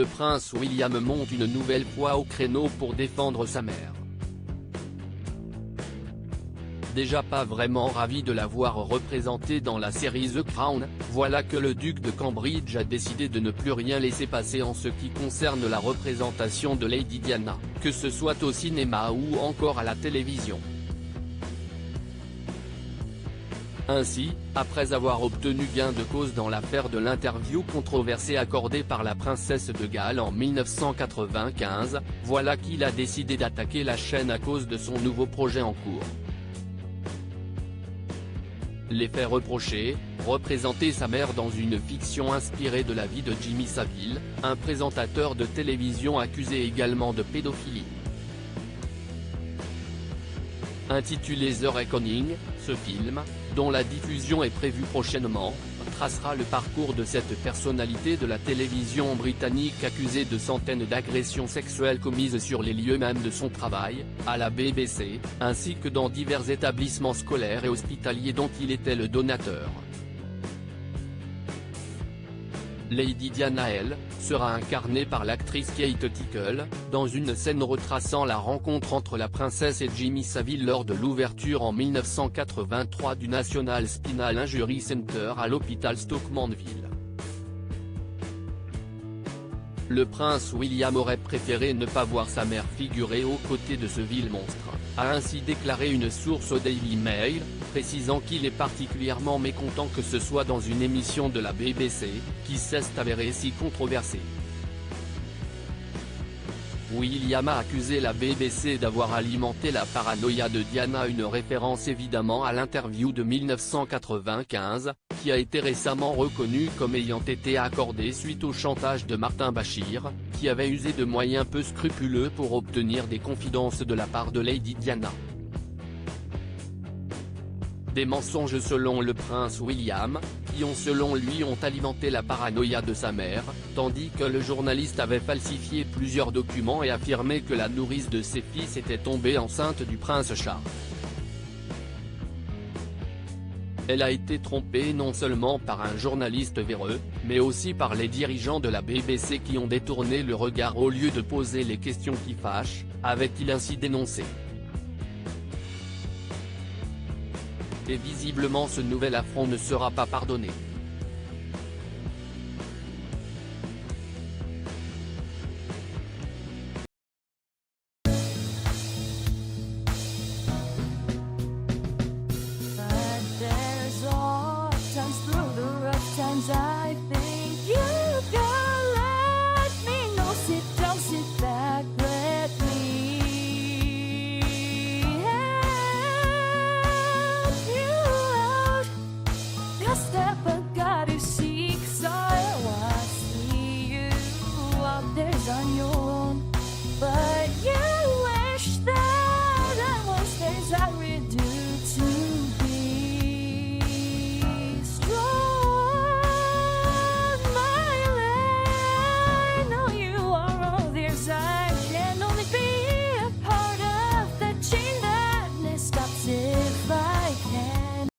le prince William monte une nouvelle fois au créneau pour défendre sa mère. Déjà pas vraiment ravi de la voir représentée dans la série The Crown, voilà que le duc de Cambridge a décidé de ne plus rien laisser passer en ce qui concerne la représentation de Lady Diana, que ce soit au cinéma ou encore à la télévision. Ainsi, après avoir obtenu gain de cause dans l'affaire de l'interview controversée accordée par la princesse de Galles en 1995, voilà qu'il a décidé d'attaquer la chaîne à cause de son nouveau projet en cours. Les faits reprochés, représenter sa mère dans une fiction inspirée de la vie de Jimmy Savile, un présentateur de télévision accusé également de pédophilie. Intitulé The Reckoning, ce film, dont la diffusion est prévue prochainement, tracera le parcours de cette personnalité de la télévision britannique accusée de centaines d'agressions sexuelles commises sur les lieux même de son travail, à la BBC, ainsi que dans divers établissements scolaires et hospitaliers dont il était le donateur. Lady Diana, elle, sera incarnée par l'actrice Kate Tickle, dans une scène retraçant la rencontre entre la princesse et Jimmy Savile lors de l'ouverture en 1983 du National Spinal Injury Center à l'hôpital Stoke Mandeville. Le prince William aurait préféré ne pas voir sa mère figurer aux côtés de ce vil monstre, a ainsi déclaré une source au Daily Mail, précisant qu'il est particulièrement mécontent que ce soit dans une émission de la BBC, qui s'est avérée si controversée. William a accusé la BBC d'avoir alimenté la paranoïa de Diana, une référence évidemment à l'interview de 1995, qui a été récemment reconnue comme ayant été accordée suite au chantage de Martin Bashir, qui avait usé de moyens peu scrupuleux pour obtenir des confidences de la part de Lady Diana. Des mensonges selon le prince William, qui selon lui ont alimenté la paranoïa de sa mère, tandis que le journaliste avait falsifié plusieurs documents et affirmé que la nourrice de ses fils était tombée enceinte du prince Charles. Elle a été trompée non seulement par un journaliste véreux, mais aussi par les dirigeants de la BBC qui ont détourné le regard au lieu de poser les questions qui fâchent, avait-il ainsi dénoncé. Et visiblement ce nouvel affront ne sera pas pardonné.